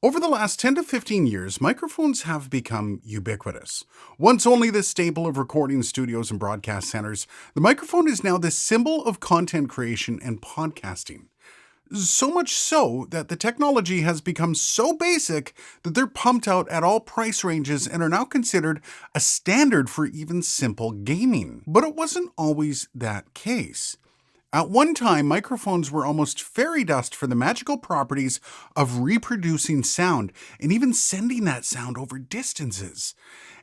Over the last 10 to 15 years, microphones have become ubiquitous. Once only the staple of recording studios and broadcast centers, the microphone is now the symbol of content creation and podcasting. So much so that the technology has become so basic that they're pumped out at all price ranges and are now considered a standard for even simple gaming. But it wasn't always that case. At one time, microphones were almost fairy dust for the magical properties of reproducing sound and even sending that sound over distances.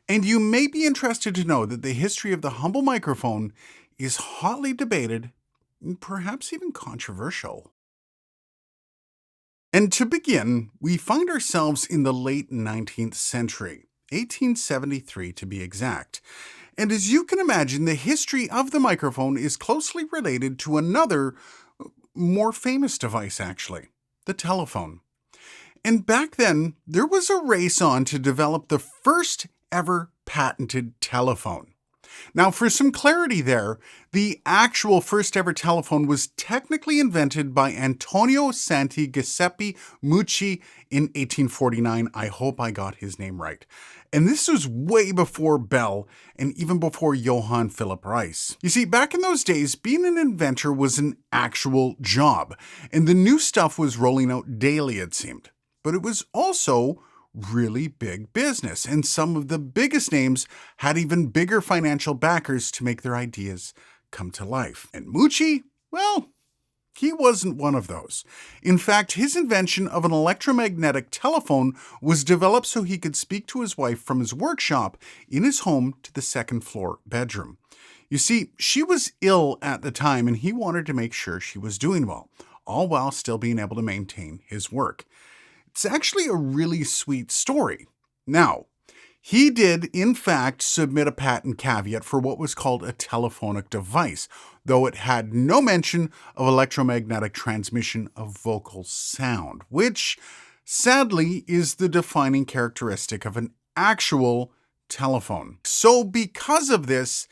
And you may be interested to know that the history of the humble microphone is hotly debated, and perhaps even controversial. And to begin, we find ourselves in the late 19th century, 1873 to be exact. And as you can imagine, the history of the microphone is closely related to another, more famous device actually, the telephone. And back then, there was a race on to develop the first ever patented telephone. Now, for some clarity there, the actual first ever telephone was technically invented by Antonio Santi Giuseppe Mucci in 1849. I hope I got his name right. And this was way before Bell and even before Johann Philipp Reis. You see, back in those days, being an inventor was an actual job, and the new stuff was rolling out daily, it seemed. But it was also really big business, and some of the biggest names had even bigger financial backers to make their ideas come to life. And Mucci, well, he wasn't one of those. In fact, his invention of an electromagnetic telephone was developed so he could speak to his wife from his workshop in his home to the second floor bedroom. You see, she was ill at the time and he wanted to make sure she was doing well, all while still being able to maintain his work. It's actually a really sweet story. Now, he did, in fact, submit a patent caveat for what was called a telephonic device, though it had no mention of electromagnetic transmission of vocal sound, which, sadly, is the defining characteristic of an actual telephone. So because of this,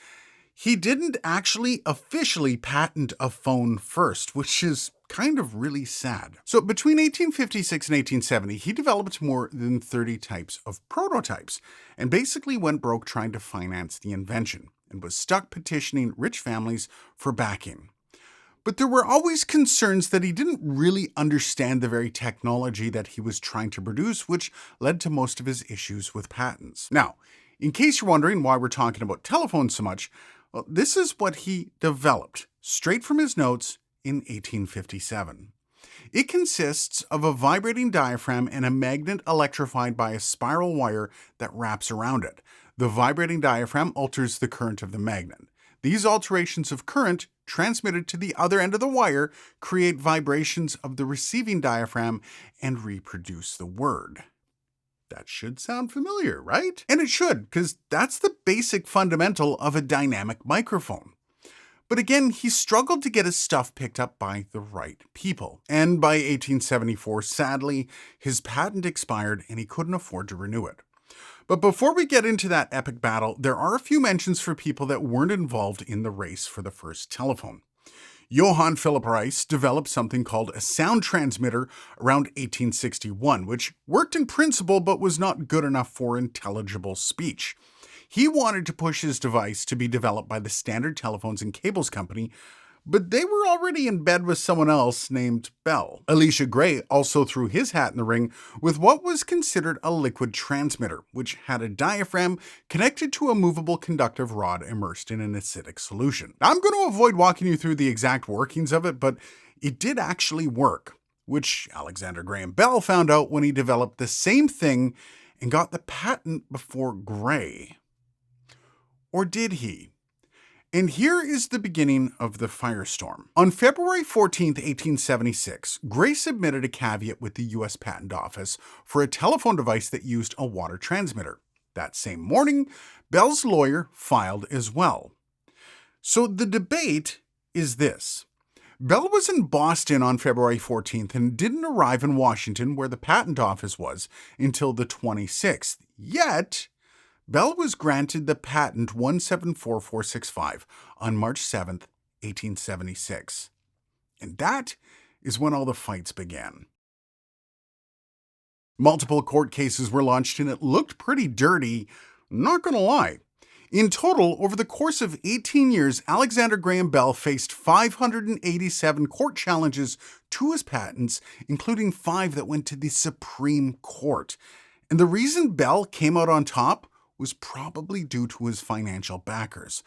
he didn't actually officially patent a phone first, which is kind of really sad. So between 1856 and 1870, he developed more than 30 types of prototypes and basically went broke trying to finance the invention and was stuck petitioning rich families for backing. But there were always concerns that he didn't really understand the very technology that he was trying to produce, which led to most of his issues with patents. Now, in case you're wondering why we're talking about telephones so much, well, this is what he developed, straight from his notes in 1857. It consists of a vibrating diaphragm and a magnet electrified by a spiral wire that wraps around it. The vibrating diaphragm alters the current of the magnet. These alterations of current, transmitted to the other end of the wire, create vibrations of the receiving diaphragm and reproduce the word. That should sound familiar, right? And it should, because that's the basic fundamental of a dynamic microphone. But again, he struggled to get his stuff picked up by the right people. And by 1874, sadly, his patent expired and he couldn't afford to renew it. But before we get into that epic battle, there are a few mentions for people that weren't involved in the race for the first telephone. Johann Philipp Reis developed something called a sound transmitter around 1861, which worked in principle but was not good enough for intelligible speech. He wanted to push his device to be developed by the Standard Telephones and Cables Company, but they were already in bed with someone else named Bell. Elisha Gray also threw his hat in the ring with what was considered a liquid transmitter, which had a diaphragm connected to a movable conductive rod immersed in an acidic solution. Now, I'm going to avoid walking you through the exact workings of it, but it did actually work, which Alexander Graham Bell found out when he developed the same thing and got the patent before Gray. Or did he? And here is the beginning of the firestorm. On February 14, 1876, Gray submitted a caveat with the U.S. Patent Office for a telephone device that used a water transmitter. That same morning, Bell's lawyer filed as well. So the debate is this. Bell was in Boston on February 14th and didn't arrive in Washington, where the patent office was, until the 26th. Yet, Bell was granted the patent 174465 on March 7th, 1876. And that is when all the fights began. Multiple court cases were launched and it looked pretty dirty, not gonna lie. In total, over the course of 18 years, Alexander Graham Bell faced 587 court challenges to his patents, including 5 that went to the Supreme Court. And the reason Bell came out on top was probably due to his financial backers.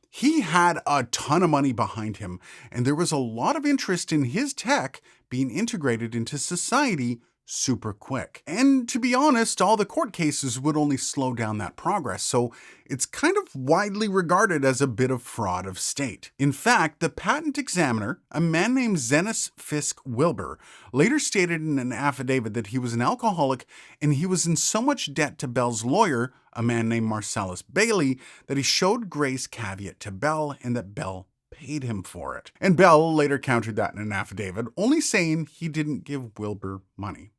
He had a ton of money behind him, and there was a lot of interest in his tech being integrated into society super quick. And to be honest, all the court cases would only slow down that progress, so it's kind of widely regarded as a bit of fraud of state. In fact, the patent examiner, a man named Zenas Fisk Wilbur, later stated in an affidavit that he was an alcoholic and he was in so much debt to Bell's lawyer, a man named Marcellus Bailey, that he showed grace caveat to Bell and that Bell paid him for it. And Bell later countered that in an affidavit, only saying he didn't give Wilbur money.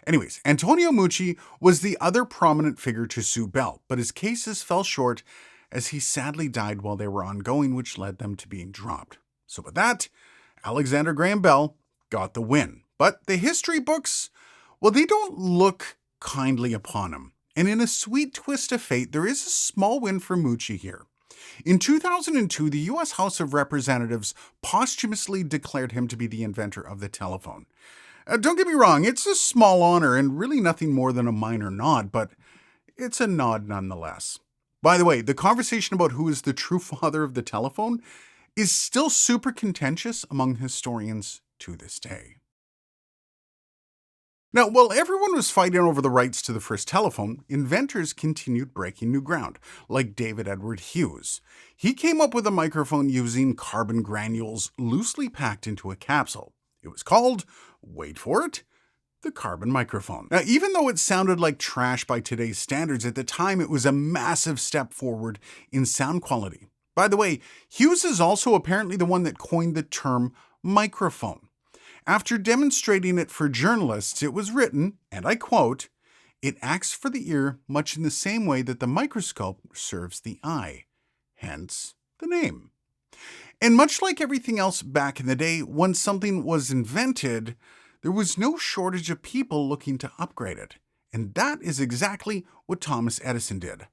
Anyways, Antonio Mucci was the other prominent figure to sue Bell, but his cases fell short as he sadly died while they were ongoing, which led them to being dropped. So with that, Alexander Graham Bell got the win. But the history books, well, they don't look kindly upon him. And in a sweet twist of fate, there is a small win for Mucci here. In 2002, the U.S. House of Representatives posthumously declared him to be the inventor of the telephone. Don't get me wrong, it's a small honor and really nothing more than a minor nod, but it's a nod nonetheless. By the way, the conversation about who is the true father of the telephone is still super contentious among historians to this day. Now, while everyone was fighting over the rights to the first telephone, inventors continued breaking new ground, like David Edward Hughes. He came up with a microphone using carbon granules loosely packed into a capsule. It was called, wait for it, the carbon microphone. Now, even though it sounded like trash by today's standards, at the time it was a massive step forward in sound quality. By the way, Hughes is also apparently the one that coined the term microphone. After demonstrating it for journalists, it was written, and I quote, "It acts for the ear much in the same way that the microscope serves the eye," hence the name. And much like everything else back in the day, once something was invented, there was no shortage of people looking to upgrade it. And that is exactly what Thomas Edison did.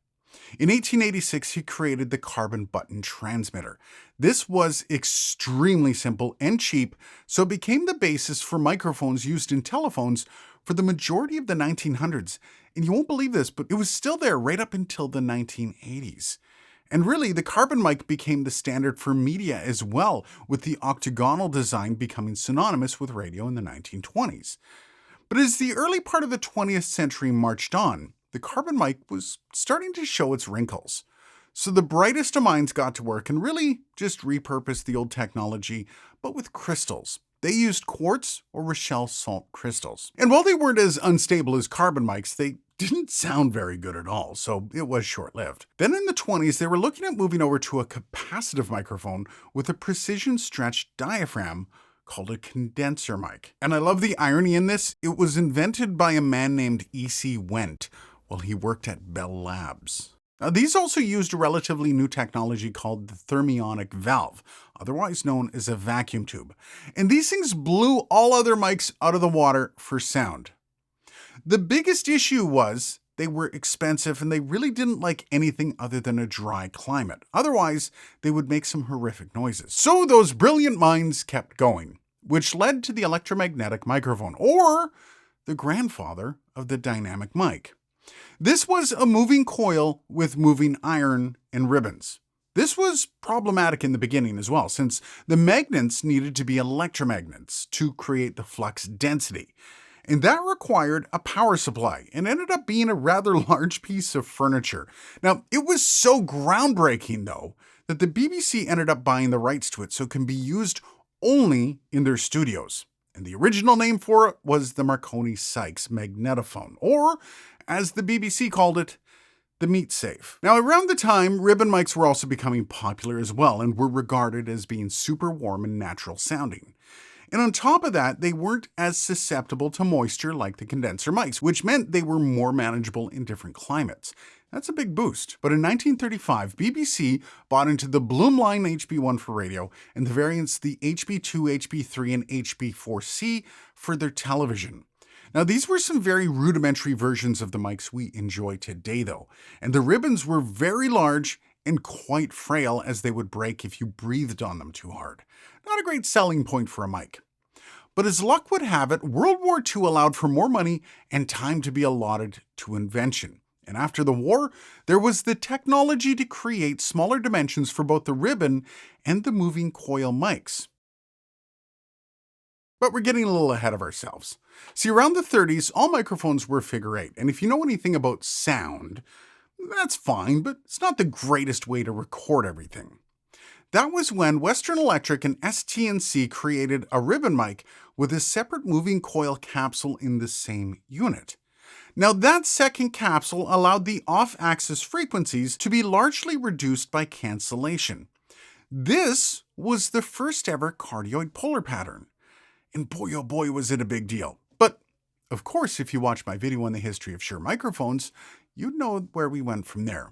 In 1886, he created the carbon button transmitter. This was extremely simple and cheap, so it became the basis for microphones used in telephones for the majority of the 1900s. And you won't believe this, but it was still there right up until the 1980s. And really, the carbon mic became the standard for media as well, with the octagonal design becoming synonymous with radio in the 1920s. But as the early part of the 20th century marched on, the carbon mic was starting to show its wrinkles. So the brightest of minds got to work and really just repurposed the old technology, but with crystals. They used quartz or Rochelle salt crystals. And while they weren't as unstable as carbon mics, they didn't sound very good at all, so it was short-lived. Then in the 20s, they were looking at moving over to a capacitive microphone with a precision-stretched diaphragm called a condenser mic. And I love the irony in this. It was invented by a man named E.C. Wendt while he worked at Bell Labs. Now, these also used a relatively new technology called the thermionic valve, otherwise known as a vacuum tube. And these things blew all other mics out of the water for sound. The biggest issue was they were expensive and they really didn't like anything other than a dry climate. Otherwise, they would make some horrific noises. So those brilliant minds kept going, which led to the electromagnetic microphone, or the grandfather of the dynamic mic. This was a moving coil with moving iron and ribbons. This was problematic in the beginning as well, since the magnets needed to be electromagnets to create the flux density. And that required a power supply and ended up being a rather large piece of furniture. Now, it was so groundbreaking, though, that the BBC ended up buying the rights to it so it can be used only in their studios. And the original name for it was the Marconi Sykes magnetophone, or, as the BBC called it, the meat safe. Now, around the time, ribbon mics were also becoming popular as well and were regarded as being super warm and natural sounding. And on top of that, they weren't as susceptible to moisture like the condenser mics, which meant they were more manageable in different climates. That's a big boost. But in 1935, BBC bought into the Bloomline HB1 for radio and the variants the HB2, HB3, and HB4C for their television. Now, these were some very rudimentary versions of the mics we enjoy today, though, and the ribbons were very large and quite frail as they would break if you breathed on them too hard. Not a great selling point for a mic. But as luck would have it, World War II allowed for more money and time to be allotted to invention. And after the war, there was the technology to create smaller dimensions for both the ribbon and the moving coil mics. But we're getting a little ahead of ourselves. See, around the 30s, all microphones were figure 8, and if you know anything about sound, that's fine, but it's not the greatest way to record everything. That was when Western Electric and ST&C created a ribbon mic with a separate moving coil capsule in the same unit. Now, that second capsule allowed the off-axis frequencies to be largely reduced by cancellation. This was the first ever cardioid polar pattern. And boy, oh boy, was it a big deal. But, of course, if you watch my video on the history of Shure microphones, you'd know where we went from there.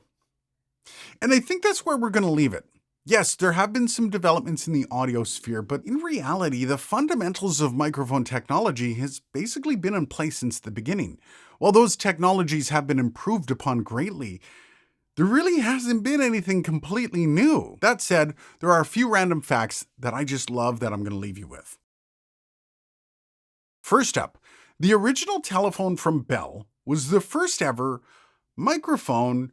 And I think that's where we're going to leave it. Yes, there have been some developments in the audio sphere, but in reality, the fundamentals of microphone technology has basically been in place since the beginning. While those technologies have been improved upon greatly, there really hasn't been anything completely new. That said, there are a few random facts that I just love that I'm going to leave you with. First up, the original telephone from Bell was the first ever microphone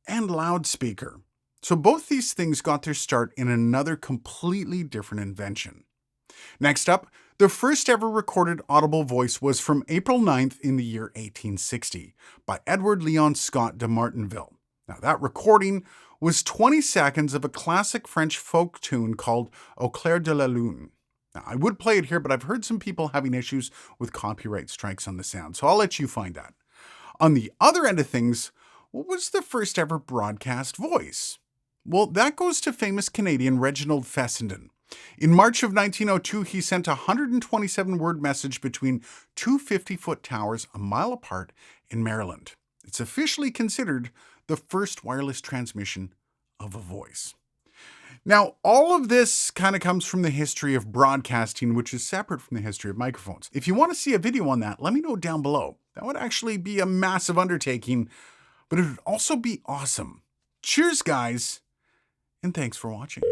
and loudspeaker. So both these things got their start in another completely different invention. Next up, the first ever recorded audible voice was from April 9th in the year 1860 by Edward Leon Scott de Martinville. Now that recording was 20 seconds of a classic French folk tune called Au clair de la lune. Now, I would play it here, but I've heard some people having issues with copyright strikes on the sound, so I'll let you find that. On the other end of things, what was the first ever broadcast voice? Well, that goes to famous Canadian Reginald Fessenden. In March of 1902, he sent a 127-word message between two 50-foot towers a mile apart in Maryland. It's officially considered the first wireless transmission of a voice. Now, all of this kind of comes from the history of broadcasting, which is separate from the history of microphones. If you want to see a video on that, let me know down below. That would actually be a massive undertaking, but it would also be awesome. Cheers, guys, and thanks for watching.